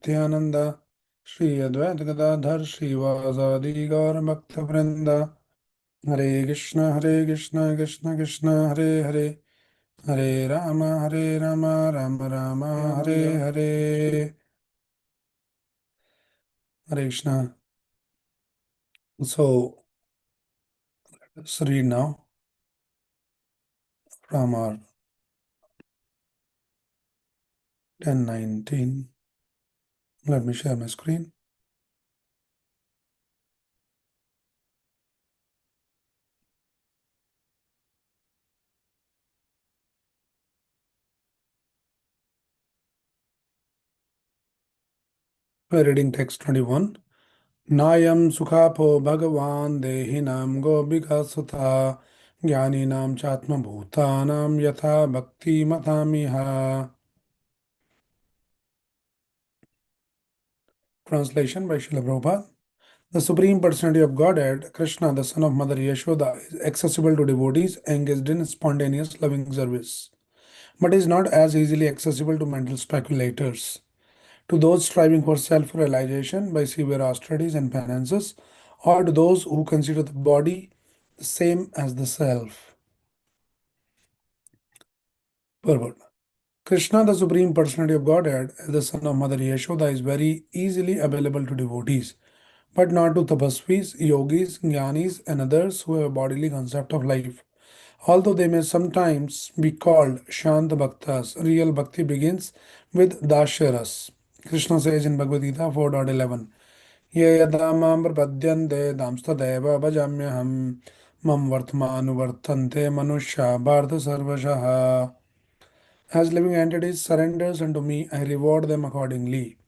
Nityananda, Shri Advaita Gadadhar Srivasadi Gaur Bhakta Vrinda, Hare Krishna Krishna Krishna Hare Hare, Hare Rama Rama Rama Hare Hare. Hare Krishna. So let's read now from our 1019. Let me share my screen. We're reading text 21. Nayam sukhapo bhagavan dehinam gobika sutha jnaninam chatma bhutanam yatha bhakti matamiha. Translation by Srila Prabhupada. The Supreme Personality of Godhead, Krishna, the son of Mother Yashoda, is accessible to devotees engaged in spontaneous loving service, but is not as easily accessible to mental speculators, to those striving for self-realization by severe austerities and penances, or to those who consider the body the same as the self. Purport. Krishna, the Supreme Personality of Godhead, as the son of Mother Yashoda, is very easily available to devotees, but not to tapasvis, yogis, jnanis, and others who have a bodily concept of life. Although they may sometimes be called Shant Bhaktas, real bhakti begins with Dasharas. Krishna says in Bhagavad Gita 4.11, Ye yada mam prapadyante damstadeva bhajamyaham mam vartmanuvartante manushya bharta sarvashaha. As living entities surrenders unto me, I reward them accordingly.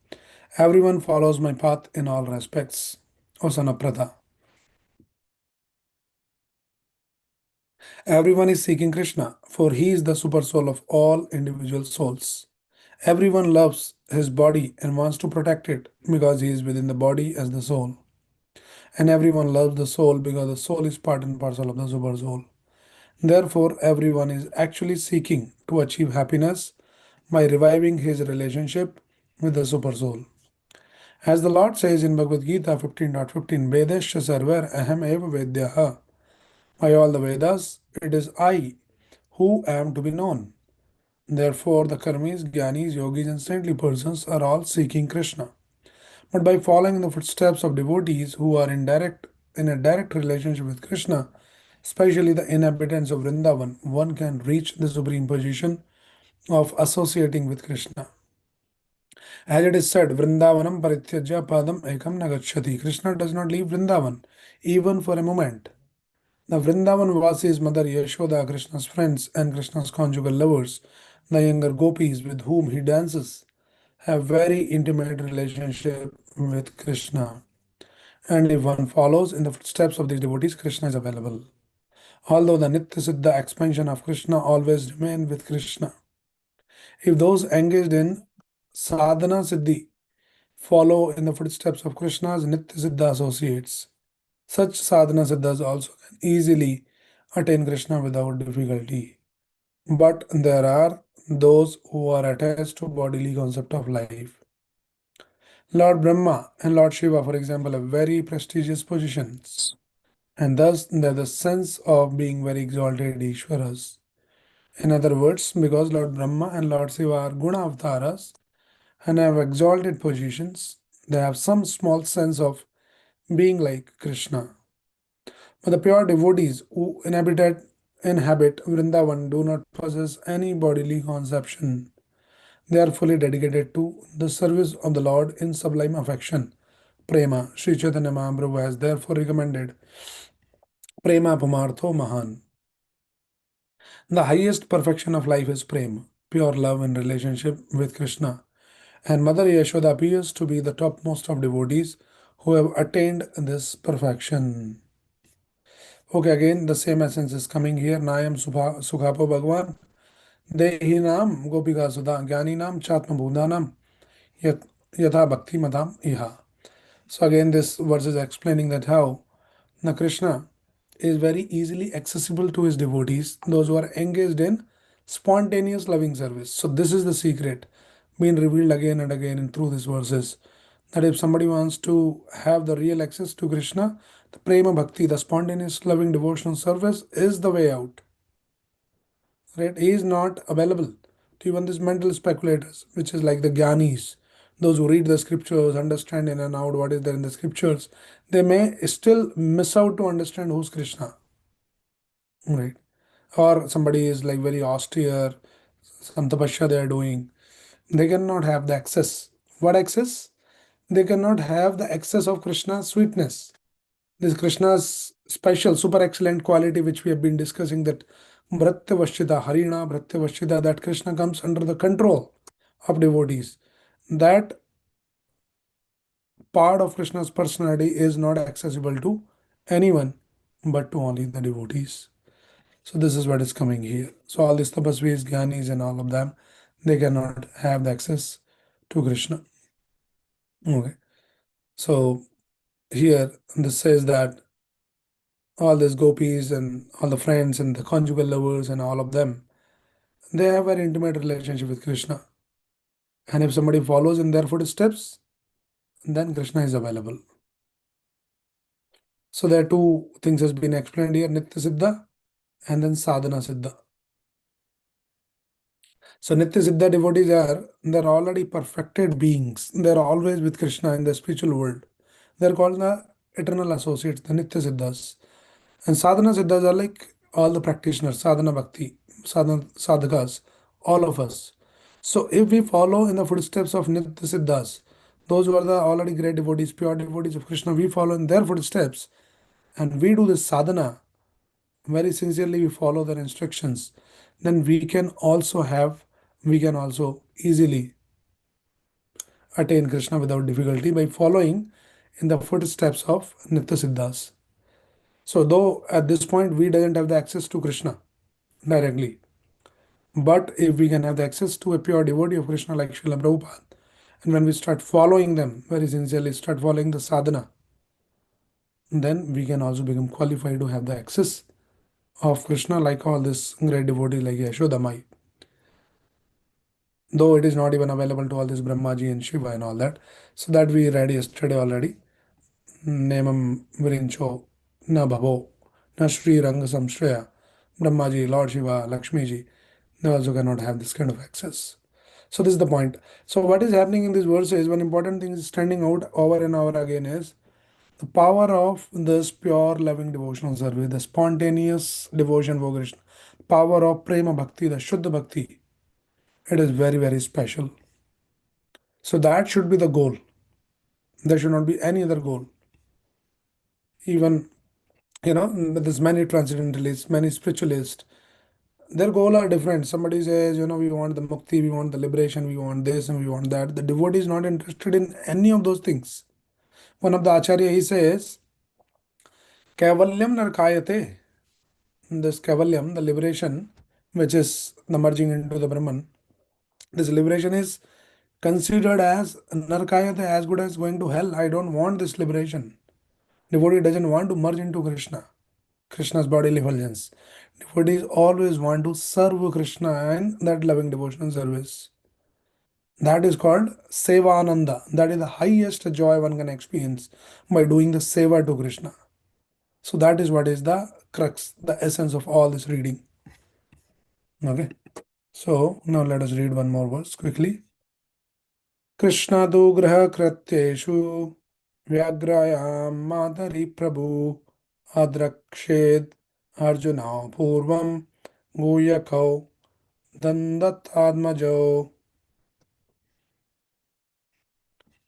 Everyone follows my path in all respects. O son of Pratha. Everyone is seeking Krishna, for he is the super soul of all individual souls. Everyone loves his body and wants to protect it because he is within the body as the soul. And everyone loves the soul because the soul is part and parcel of the super soul. Therefore, everyone is actually seeking to achieve happiness by reviving his relationship with the super soul. As the Lord says in Bhagavad Gita 15.15, Vedasya sarvar aham eva vedyaha. By all the Vedas, it is I who am to be known. Therefore, the karmis, jnanis, yogis, and saintly persons are all seeking Krishna. But by following the footsteps of devotees who are in a direct relationship with Krishna, especially the inhabitants of Vrindavan, one can reach the supreme position of associating with Krishna. As it is said, Vrindavanam parityajya padam ekam nagachati. Krishna does not leave Vrindavan, even for a moment. The Vrindavan Vasis, Mother Yashoda, Krishna's friends, and Krishna's conjugal lovers, the younger gopis with whom he dances, have very intimate relationship with Krishna. And if one follows in the footsteps of these devotees, Krishna is available. Although the Nitya Siddha expansion of Krishna always remain with Krishna. If those engaged in sadhana siddhi follow in the footsteps of Krishna's Nitya Siddha associates, such sadhana siddhas also can easily attain Krishna without difficulty. But there are those who are attached to bodily concept of life. Lord Brahma and Lord Shiva, for example, have very prestigious positions, and thus they have the sense of being very exalted Ishwaras. In other words, because Lord Brahma and Lord Shiva are guna avtaras and have exalted positions, they have some small sense of being like Krishna. But the pure devotees who inhabit Vrindavan do not possess any bodily conception. They are fully dedicated to the service of the Lord in sublime affection. Prema, Sri Chaitanya Mahaprabhu has therefore recommended Prema Pumartho Mahan. The highest perfection of life is Prema, pure love and relationship with Krishna. And Mother Yashoda appears to be the topmost of devotees who have attained this perfection. Okay, again, the same essence is coming here. Nayam Sukhapo Bhagwan. Dehinam Gopika Sudha Jnaninam Chatma Bhudanam Yatha Bhakti Madam Iha. So again, this verse is explaining that how now Krishna is very easily accessible to his devotees, those who are engaged in spontaneous loving service. So this is the secret been revealed again and again in through these verses. That if somebody wants to have the real access to Krishna, the prema bhakti, the spontaneous loving devotional service, is the way out. Right? He is not available to even these mental speculators, which is like the Gyanis, those who read the scriptures, understand in and out what is there in the scriptures. They may still miss out to understand who's Krishna. Right? Or somebody is like very austere, some tapasya they are doing, they cannot have the access. What access? They cannot have the access of Krishna's sweetness. This Krishna's special, super excellent quality, which we have been discussing, that Bhratyavashchita, Harina Bhratyavashchita, that Krishna comes under the control of devotees. That part of Krishna's personality is not accessible to anyone but to only the devotees. So this is what is coming here. So all these tapasvis, gyanis, and all of them, they cannot have the access to Krishna. Okay. So here this says that all these gopis and all the friends and the conjugal lovers and all of them, they have an intimate relationship with Krishna. And if somebody follows in their footsteps, then Krishna is available. So there are two things has been explained here, Nitya Siddha and then Sadhana Siddha. So Nitya Siddha devotees are, they're already perfected beings. They're always with Krishna in the spiritual world. They're called the eternal associates, the Nitya Siddhas. And sadhana siddhas are like all the practitioners, sadhana bhakti, sadhana sadhakas, all of us. So if we follow in the footsteps of Nitya Siddhas, those who are the already great devotees, pure devotees of Krishna, we follow in their footsteps and we do this sadhana very sincerely, we follow their instructions, then we can also easily attain Krishna without difficulty by following in the footsteps of Nitya Siddhas. So though at this point we doesn't have the access to Krishna directly, but if we can have the access to a pure devotee of Krishna like Srila Prabhupada, and when we start following them very sincerely, start following the sadhana, then we can also become qualified to have the access of Krishna like all this great devotee like Yashodamai. Though it is not even available to all this Brahmaji and Shiva and all that. So that we read yesterday already. Nemam Virincho Na Bhavo Na Sri Ranga Samshraya Brahmaji, Lord Shiva, Lakshmi ji, they also cannot have this kind of access. So this is the point. So what is happening in this verse is one important thing is standing out over and over again is the power of this pure loving devotional service, the spontaneous devotion for Krishna, power of prema bhakti, the Shuddha bhakti. It is very, very special. So that should be the goal. There should not be any other goal. Even, there's many transcendentalists, many spiritualists, their goal are different. Somebody says, we want the mukti, we want the liberation, we want this and we want that. The devotee is not interested in any of those things. One of the acharya, he says, Kavalyam narkayate. This Kavalyam, the liberation, which is the merging into the Brahman, this liberation is considered as narkayate, as good as going to hell. I don't want this liberation. Devotee doesn't want to merge into Krishna, Krishna's bodily effulgence. Devotees always want to serve Krishna in that loving devotional service. That is called Sevananda. That is the highest joy one can experience by doing the Seva to Krishna. So that is what is the crux, the essence of all this reading. Okay. So now let us read one more verse quickly. Krishna do graha kratyeshu vyagrayam madari prabhu adrakshid arjuna purvam guyakau dandat admajo.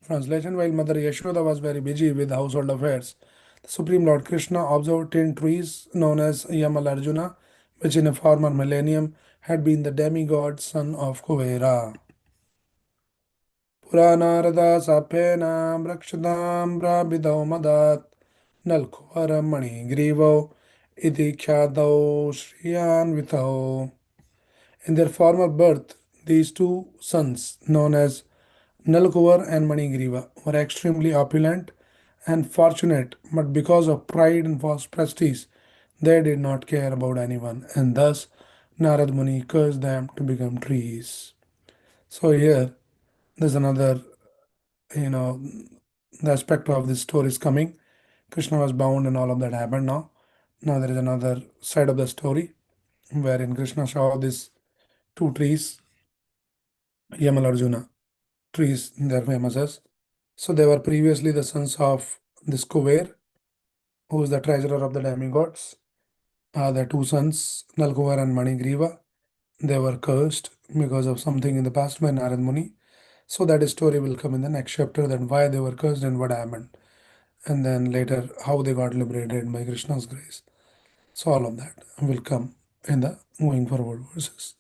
Translation: while Mother Yashoda was very busy with household affairs, the Supreme Lord Krishna observed 10 trees known as Yamalarjuna, which in a former millennium had been the demigod son of Kuvera. Puranarada Sapena Brakshadam Brabhidau Madat Nalkuvara Mani Grivo Iti Khyadau Shriyanvitau. In their former birth, these two sons, known as Nalkuvar and Manigriva, were extremely opulent and fortunate, but because of pride and false prestige, they did not care about anyone, and thus Narad Muni cursed them to become trees. So here There's another, you know, the aspect of this story is coming. Krishna was bound and all of that happened now. Now there is another side of the story wherein Krishna saw these two trees, Yamal Arjuna trees, they're famous as. So they were previously the sons of this Kuber, who is the treasurer of the demigods. The two sons, Nalkuvar and Manigriva, they were cursed because of something in the past by Narad Muni. So that story will come in the next chapter, that why they were cursed and what happened. And then later how they got liberated by Krishna's grace. So all of that will come in the moving forward verses.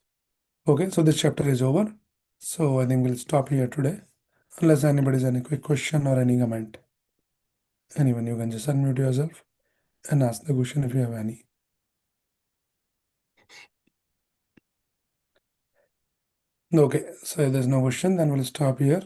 Okay, so this chapter is over. So I think we'll stop here today. Unless anybody has any quick question or any comment. Anyone, you can just unmute yourself and ask the question if you have any. Okay, so if there's no question, then we'll stop here.